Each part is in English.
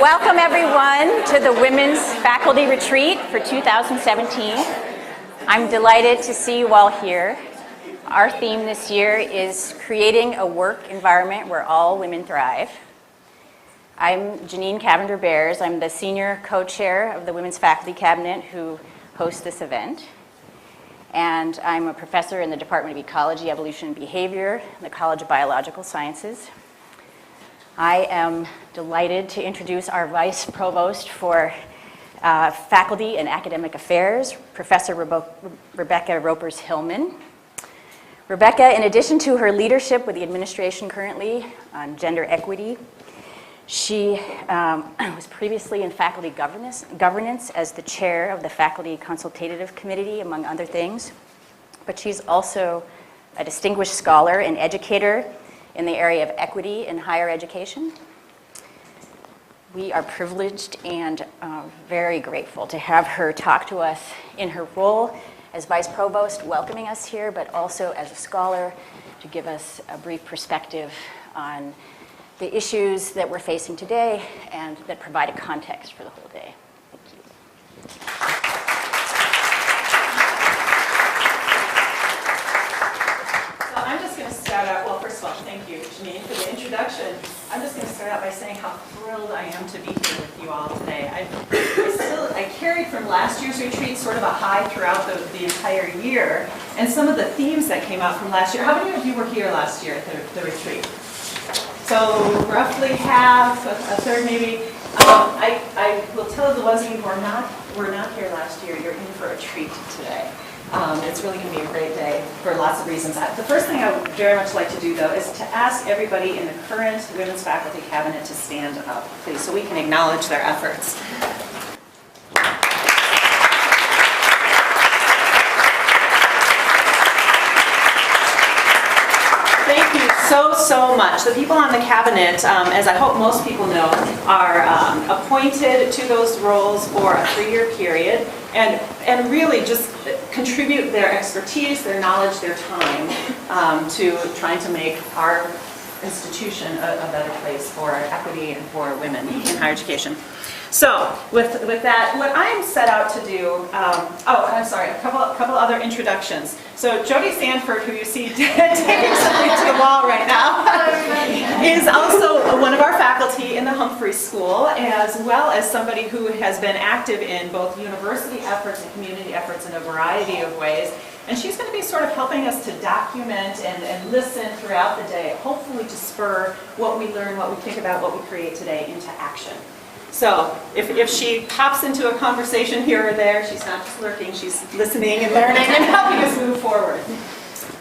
Welcome everyone to the Women's Faculty Retreat for 2017. I'm delighted to see you all here. Our theme this year is creating a work environment where all women thrive. I'm Janine Cavender-Bears. I'm the senior co-chair of the Women's Faculty Cabinet who hosts this event. And I'm a professor in the Department of Ecology, Evolution, and Behavior in the College of Biological Sciences. I am delighted to introduce our Vice Provost for Faculty and Academic Affairs, Professor Rebecca Ropers-Huilman. Rebecca, in addition to her leadership with the administration currently on gender equity, she was previously in faculty governance as the chair of the Faculty Consultative Committee, among other things. But she's also a distinguished scholar and educator in the area of equity in higher education. We are privileged and very grateful to have her talk to us in her role as Vice Provost, welcoming us here, but also as a scholar to give us a brief perspective on the issues that we're facing today and that provide a context for the whole day. Thank you. So I'm just going to start out, well, first of all, thank you, Janine, for the introduction. I'm just going to start out by saying how thrilled I am to be here with you all today. I carried from last year's retreat sort of a high throughout the entire year, and some of the themes that came out from last year. How many of you were here last year at the retreat? So roughly half, a third maybe. I will tell the ones of you who were not here last year, you're in for a treat today. It's really going to be a great day for lots of reasons. The first thing I would very much like to do, though, is to ask everybody in the current Women's Faculty Cabinet to stand up, please, so we can acknowledge their efforts. Thank you so much. The people on the cabinet, as I hope most people know, are appointed to those roles for a 3-year period and really just contribute their expertise, their knowledge, their time to trying to make our institution a better place for equity and for women in higher education. So, with that, what I am set out to do, I'm sorry, a couple other introductions. So, Jody Sanford, who you see taping something to the wall right now, is also one of our faculty in the Humphrey School, as well as somebody who has been active in both university efforts and community efforts in a variety of ways. And she's going to be sort of helping us to document and listen throughout the day, hopefully to spur what we learn, what we think about, what we create today into action. So if she pops into a conversation here or there, she's not just lurking, she's listening and learning and helping us move forward.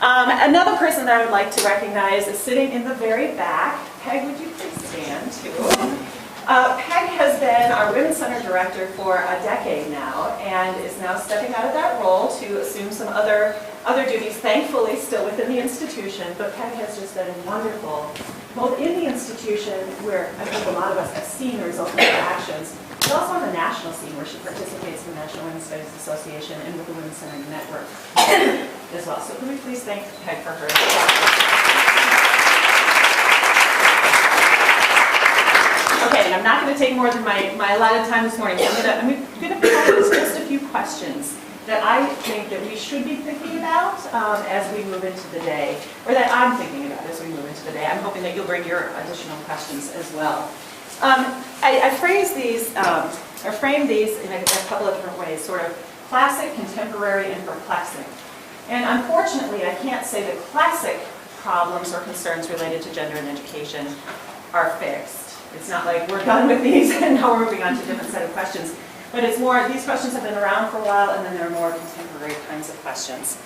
Another person that I would like to recognize is sitting in the very back. Peg, would you please stand too? Peg has been our Women's Center Director for a decade now and is now stepping out of that role to assume some other duties, thankfully still within the institution, but Peg has just been wonderful, both in the institution, where I think a lot of us have seen the results of her actions, but also on the national scene, where she participates in the National Women's Studies Association and with the Women's Center Network as well. So can we please thank Peg for her. Okay, and I'm not going to take more than my allotted time this morning. I'm going to pose just a few questions that I think that we should be thinking about as we move into the day, or that I'm thinking about as we move into the day. I'm hoping that you'll bring your additional questions as well. I frame these in a couple of different ways, sort of classic, contemporary, and perplexing. And unfortunately, I can't say that classic problems or concerns related to gender and education are fixed. It's not like we're done with these and now we're moving on to a different set of questions. But it's more, these questions have been around for a while, and then there are more contemporary kinds of questions.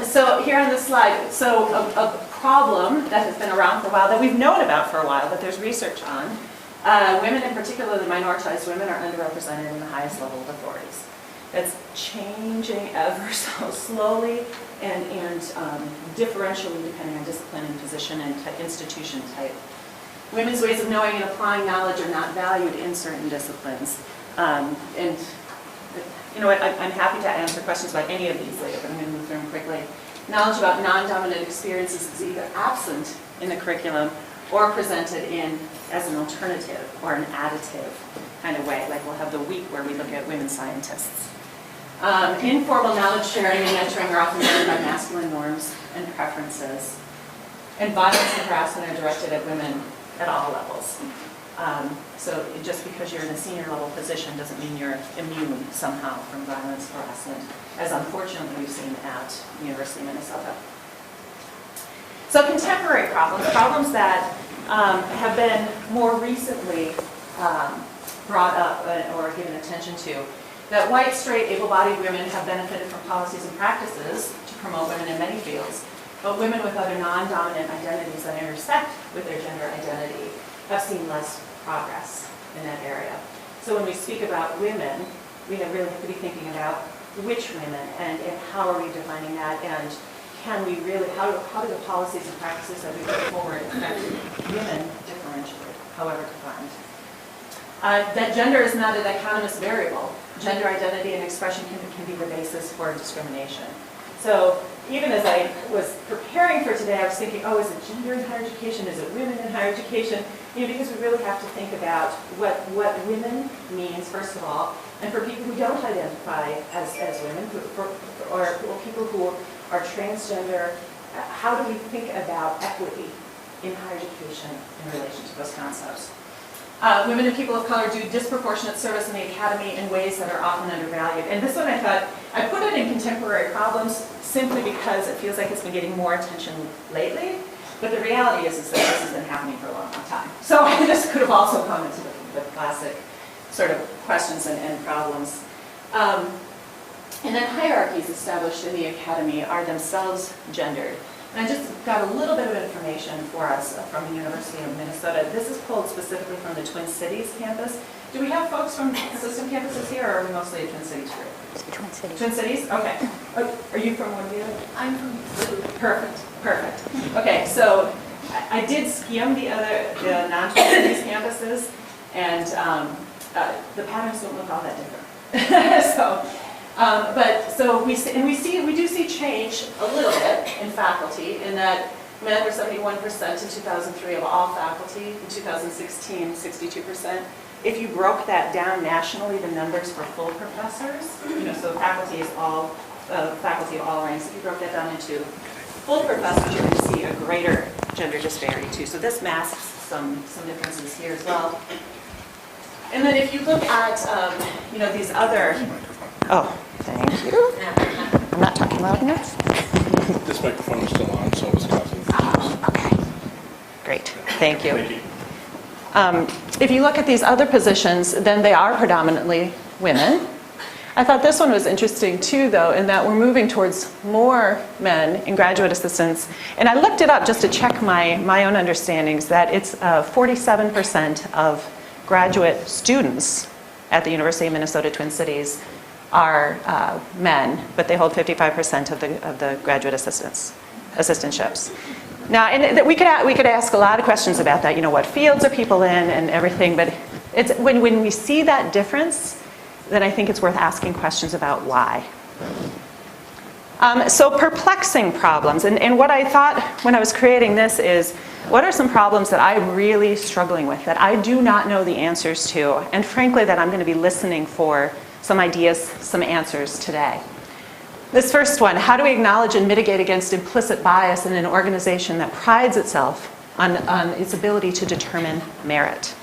So here on this slide, so a problem that has been around for a while, that we've known about for a while, that there's research on. Women, in particular the minoritized women, are underrepresented in the highest level of authorities. That's changing ever so slowly and differentially depending on discipline and position and institution type. Women's ways of knowing and applying knowledge are not valued in certain disciplines. And you know what, I'm happy to answer questions about any of these later, but I'm going to move through them quickly. Knowledge about non-dominant experiences is either absent in the curriculum or presented in as an alternative or an additive kind of way. Like we'll have the week where we look at women scientists. Informal knowledge sharing and mentoring are often driven by masculine norms and preferences. And violence and harassment are directed at women at all levels. So just because you're in a senior level position doesn't mean you're immune somehow from violence, harassment, as unfortunately we've seen at the University of Minnesota. So contemporary problems that have been more recently brought up or given attention to, that white, straight, able-bodied women have benefited from policies and practices to promote women in many fields, but women with other non-dominant identities that intersect with their gender identity have seen less progress in that area. So when we speak about women, we really have to be thinking about which women and how are we defining that, and can we really, how do the policies and practices that we put forward affect women differentially, however defined. That gender is not a dichotomous variable. Gender identity and expression can be the basis for discrimination. So even as I was preparing for today, I was thinking, oh, is it gender in higher education? Is it women in higher education? Because we really have to think about what women means, first of all, and for people who don't identify as women, or people who are transgender, how do we think about equity in higher education in relation to those concepts? Women and people of color do disproportionate service in the academy in ways that are often undervalued. And this one I thought, I put it in contemporary problems simply because it feels like it's been getting more attention lately. But the reality is that this has been happening for a long, long time. So this could have also come into the classic sort of questions and problems. And then hierarchies established in the academy are themselves gendered. And I just got a little bit of information for us from the University of Minnesota. This is pulled specifically from the Twin Cities campus. Do we have folks from system campuses here, or are we mostly a Twin Cities group? Twin Cities. Twin Cities? Okay. Are you from one of the other? I'm from Blue. Perfect. Okay, so I did skim the non-Twin Cities campuses, and the patterns don't look all that different. We do see change a little bit in faculty, in that men were 71% in 2003 of all faculty. In 2016, 62%. If you broke that down nationally, the numbers for full professors, so faculty is all faculty of all ranks. If you broke that down into full professors, you're going to see a greater gender disparity too. So this masks some differences here as well. And then if you look at these other. Oh, thank you. I'm not talking loud enough. This microphone is still on, so it's causing. Oh, okay. Great. Thank you. Thank you. If you look at these other positions, then they are predominantly women. I thought this one was interesting too, though, in that we're moving towards more men in graduate assistants. And I looked it up just to check my own understandings, that it's 47% of graduate students at the University of Minnesota Twin Cities are men, but they hold 55% of the graduate assistantships. Now, and we could ask a lot of questions about that. What fields are people in and everything. But it's when we see that difference, then I think it's worth asking questions about why. So perplexing problems, and what I thought when I was creating this is, what are some problems that I'm really struggling with, that I do not know the answers to, and frankly that I'm going to be listening for some ideas, some answers today. This first one, how do we acknowledge and mitigate against implicit bias in an organization that prides itself on its ability to determine merit?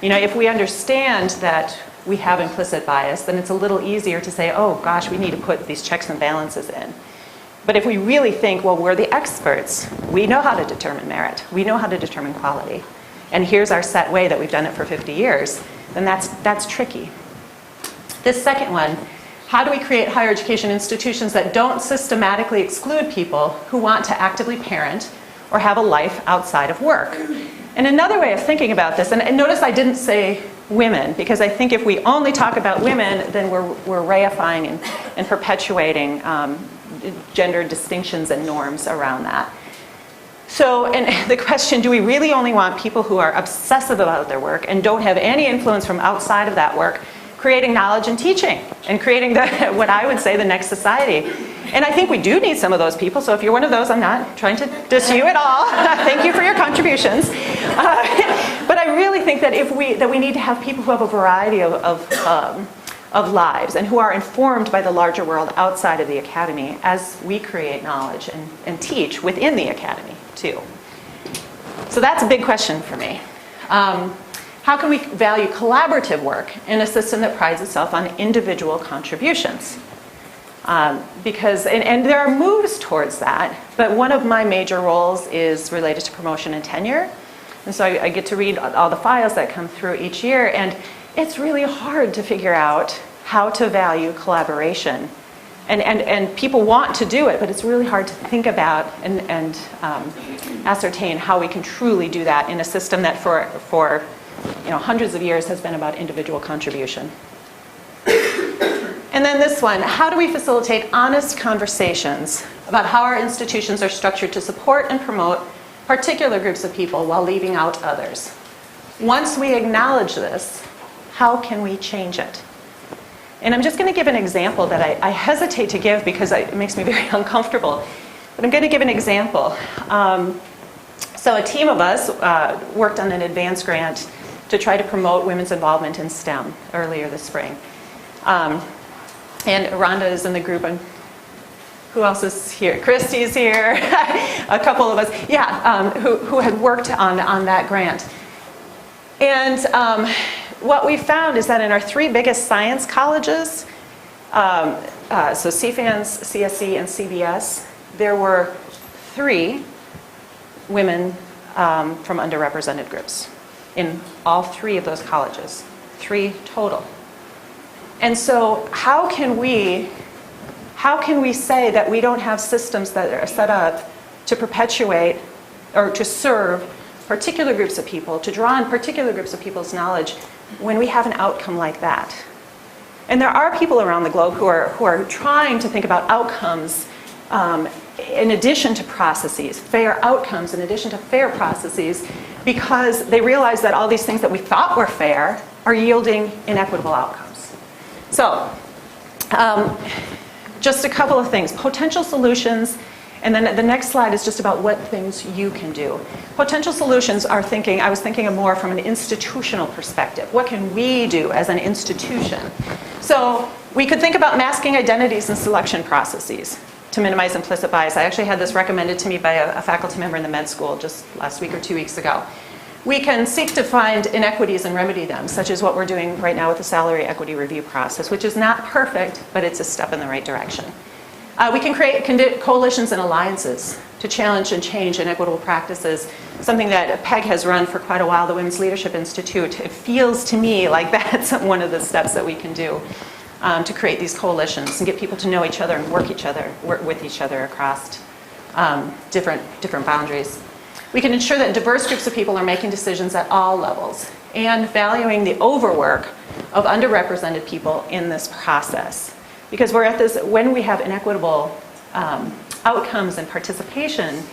If we understand that we have implicit bias, then it's a little easier to say, oh gosh, we need to put these checks and balances in. But if we really think, well, we're the experts, we know how to determine merit, we know how to determine quality, and here's our set way that we've done it for 50 years, then that's tricky. This second one, how do we create higher education institutions that don't systematically exclude people who want to actively parent or have a life outside of work? And another way of thinking about this, and notice I didn't say women, because I think if we only talk about women, then we're reifying and perpetuating gender distinctions and norms around that. So, and the question, do we really only want people who are obsessive about their work and don't have any influence from outside of that work creating knowledge and teaching and creating what I would say the next society? And I think we do need some of those people. So if you're one of those, I'm not trying to diss you at all. Thank you for your contributions. But I really think that we need to have people who have a variety of lives and who are informed by the larger world outside of the academy as we create knowledge and teach within the academy too. So that's a big question for me. How can we value collaborative work in a system that prides itself on individual contributions? Because there are moves towards that, but one of my major roles is related to promotion and tenure. And so I get to read all the files that come through each year, and it's really hard to figure out how to value collaboration. And people want to do it, but it's really hard to think about and ascertain how we can truly do that in a system that for hundreds of years has been about individual contribution. And then this one, how do we facilitate honest conversations about how our institutions are structured to support and promote particular groups of people while leaving out others? Once we acknowledge this, how can we change it? And I'm just going to give an example that I hesitate to give because it makes me very uncomfortable. But I'm going to give an example. So a team of us worked on an advanced grant to try to promote women's involvement in STEM earlier this spring. And Rhonda is in the group, and who else is here? Christy's here, a couple of us, who had worked on that grant. And what we found is that in our three biggest science colleges, so CFANS, CSE, and CBS, there were 3 women from underrepresented groups in all 3 of those colleges, 3 total. And so how can we say that we don't have systems that are set up to perpetuate or to serve particular groups of people, to draw on particular groups of people's knowledge when we have an outcome like that? And there are people around the globe who are trying to think about outcomes in addition to processes, fair outcomes in addition to fair processes, because they realize that all these things that we thought were fair are yielding inequitable outcomes. So, just a couple of things. Potential solutions, and then the next slide is just about what things you can do. Potential solutions are I was thinking of more from an institutional perspective. What can we do as an institution? So, we could think about masking identities and selection processes to minimize implicit bias. I actually had this recommended to me by a faculty member in the med school just last week or 2 weeks ago. We can seek to find inequities and remedy them, such as what we're doing right now with the salary equity review process, which is not perfect, but it's a step in the right direction. We can create coalitions and alliances to challenge and change inequitable practices, something that PEG has run for quite a while, the Women's Leadership Institute. It feels to me like that's one of the steps that we can do to create these coalitions and get people to know each other and work with each other across different boundaries. We can ensure that diverse groups of people are making decisions at all levels and valuing the overwork of underrepresented people in this process. Because we're at this, when we have inequitable outcomes and participation,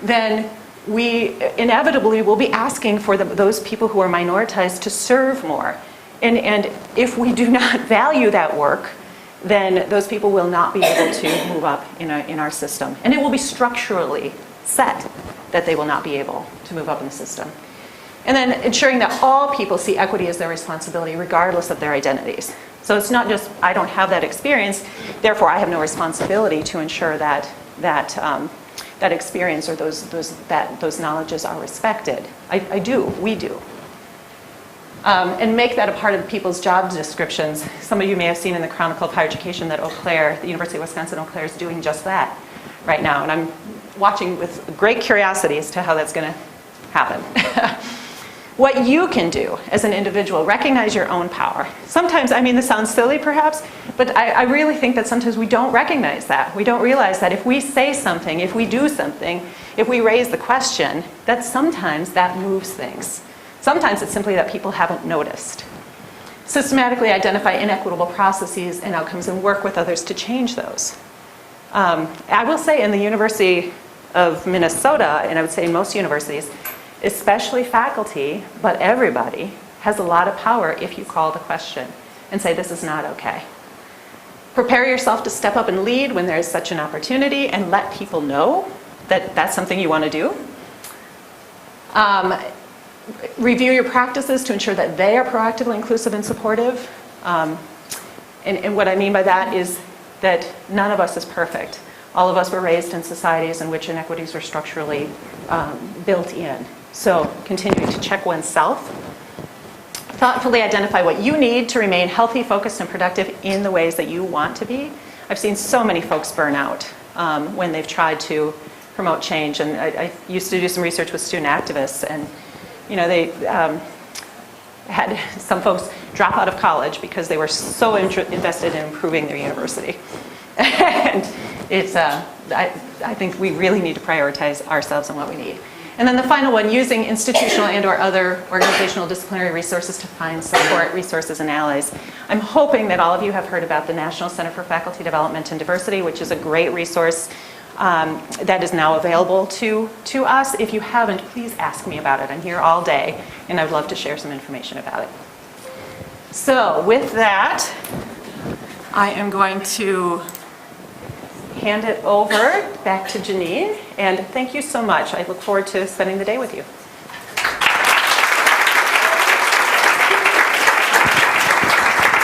then we inevitably will be asking for those people who are minoritized to serve more. And if we do not value that work, then those people will not be able to move up in our system. And it will be structurally set that they will not be able to move up in the system. And then ensuring that all people see equity as their responsibility regardless of their identities. So it's not just, I don't have that experience, therefore I have no responsibility to ensure that experience or those knowledges are respected. I do, we do. And make that a part of people's job descriptions. Some of you may have seen in the Chronicle of Higher Education that the University of Wisconsin-Eau Claire is doing just that right now. And I'm watching with great curiosity as to how that's going to happen. What you can do as an individual, recognize your own power. Sometimes, this sounds silly perhaps, but I really think that sometimes we don't recognize that. We don't realize that if we say something, if we do something, if we raise the question, that sometimes that moves things. Sometimes it's simply that people haven't noticed. Systematically identify inequitable processes and outcomes and work with others to change those. I will say in the University of Minnesota, and I would say in most universities, especially faculty, but everybody, has a lot of power if you call the question and say this is not okay. Prepare yourself to step up and lead when there is such an opportunity and let people know that that's something you want to do. review your practices to ensure that they are proactively inclusive and supportive. And what I mean by that is that none of us is perfect. All of us were raised in societies in which inequities were structurally built in. So continuing to check oneself, thoughtfully identify what you need to remain healthy, focused, and productive in the ways that you want to be. I've seen so many folks burn out when they've tried to promote change. And I used to do some research with student activists, and they had some folks drop out of college because they were so invested in improving their university. And it's, I think we really need to prioritize ourselves and what we need. And then the final one, using institutional and or other organizational disciplinary resources to find support, resources, and allies. I'm hoping that all of you have heard about the National Center for Faculty Development and Diversity, which is a great resource that is now available to us. If you haven't, please ask me about it. I'm here all day, and I would love to share some information about it. So with that, I am going to hand it over back to Janine, and thank you so much. I look forward to spending the day with you.